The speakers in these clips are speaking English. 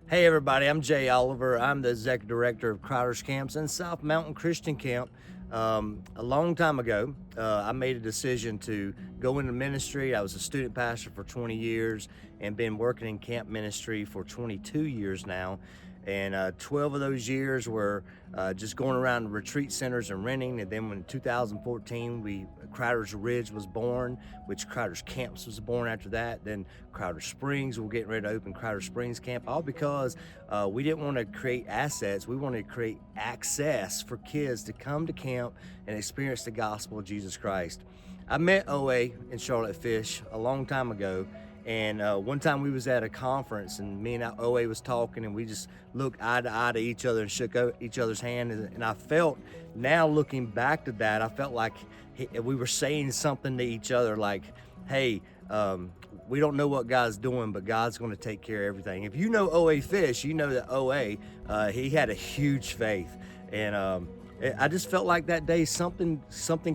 Hey everybody, I'm Jay Oliver. I'm the executive director of Crowder's Camps and South Mountain Christian Camp. A long time ago, I made a decision to go into ministry. I was a student pastor for 20 years and been working in camp ministry for 22 years now. And 12 of those years were just going around retreat centers and renting. And then when 2014, Crowder's Ridge was born, which Crowder's Camps was born after that. Then Crowder Springs, we're getting ready to open Crowder Springs Camp, all because we didn't want to create assets. We wanted to create access for kids to come to camp and experience the gospel of Jesus Christ. I met OA and Charlotte Fish a long time ago. And one time we was at a conference and me and OA was talking and we just looked eye to eye to each other and shook each other's hand. And I felt, now looking back to that, I felt like we were saying something to each other like, hey, we don't know what God's doing, but God's going to take care of everything. If you know OA Fish, you know that OA, he had a huge faith. And I just felt like that day something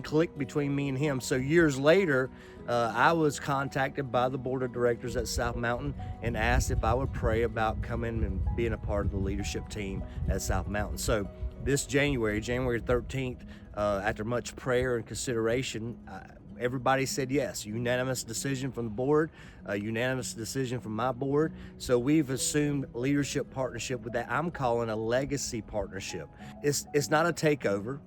clicked between me and him. So years later, I was contacted by the board of directors at South Mountain and asked if I would pray about coming and being a part of the leadership team at South Mountain. So this January 13th, after much prayer and consideration, everybody said yes. Unanimous decision from the board, a unanimous decision from my board. So we've assumed leadership partnership with that. I'm calling a legacy partnership. It's not a takeover.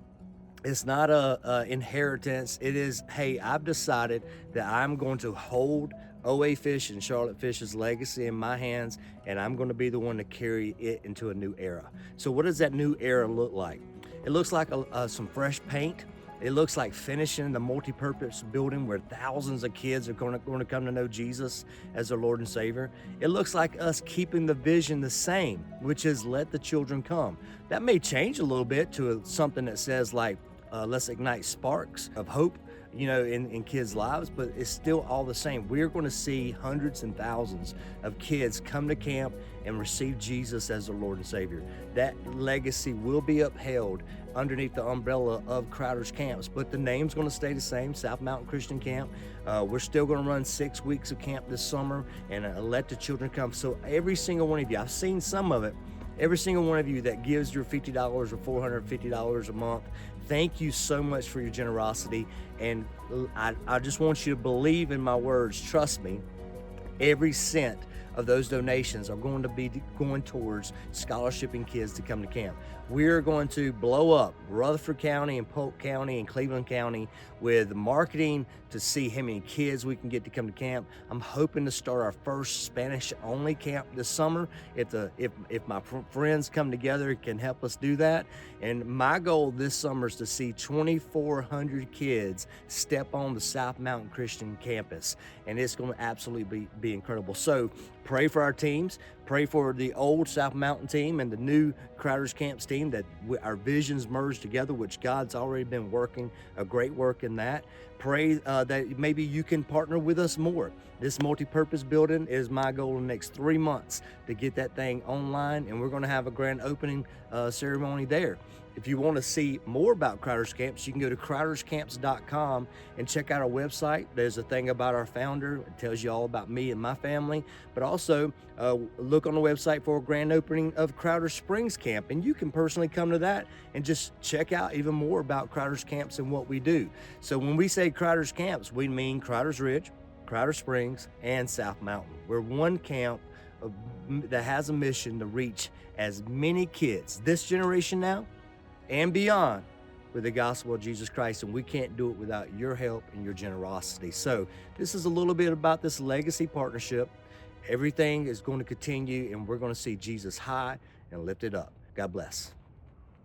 It's not a inheritance. It is, hey, I've decided that I'm going to hold OA Fish and Charlotte Fish's legacy in my hands, and I'm going to be the one to carry it into a new era. So what does that new era look like? It looks like some fresh paint. It looks like finishing the multi-purpose building where thousands of kids are going to come to know Jesus as their Lord and Savior. It looks like us keeping the vision the same, which is let the children come. That may change a little bit to something that says like, let's ignite sparks of hope, in kids' lives, but it's still all the same. We're going to see hundreds and thousands of kids come to camp and receive Jesus as their Lord and Savior. That legacy will be upheld underneath the umbrella of Crowder's Camps, but the name's going to stay the same, South Mountain Christian Camp. We're still going to run 6 weeks of camp this summer and let the children come. So every single one of you, I've seen some of it, every single one of you that gives your $50 or $450 a month, thank you so much for your generosity. And I just want you to believe in my words. Trust me, every cent of those donations are going to be going towards scholarshiping kids to come to camp. We're going to blow up Rutherford County and Polk County and Cleveland County with marketing to see how many kids we can get to come to camp. I'm hoping to start our first Spanish-only camp this summer. If my friends come together, it can help us do that. And my goal this summer is to see 2,400 kids step on the South Mountain Christian campus, and it's going to absolutely be incredible. So pray for our teams. Pray for the old South Mountain team and the new Crowder's Camps team, that our visions merge together, which God's already been working a great work in that. Pray that maybe you can partner with us more. This multi-purpose building is my goal in the next 3 months to get that thing online, and we're going to have a grand opening ceremony there. If you want to see more about Crowder's Camps, you can go to crowderscamps.com and check out our website. There's a thing about our founder. It tells you all about me and my family. But also look on the website for a grand opening of Crowder Springs Camp. And you can personally come to that and just check out even more about Crowder's Camps and what we do. So when we say Crowder's Camps, we mean Crowder's Ridge, Crowder Springs, and South Mountain. We're one camp that has a mission to reach as many kids, this generation now, and beyond, with the gospel of Jesus Christ, and we can't do it without your help and your generosity. So this is a little bit about this legacy partnership. Everything is going to continue, and we're going to see Jesus high and lifted up. God bless.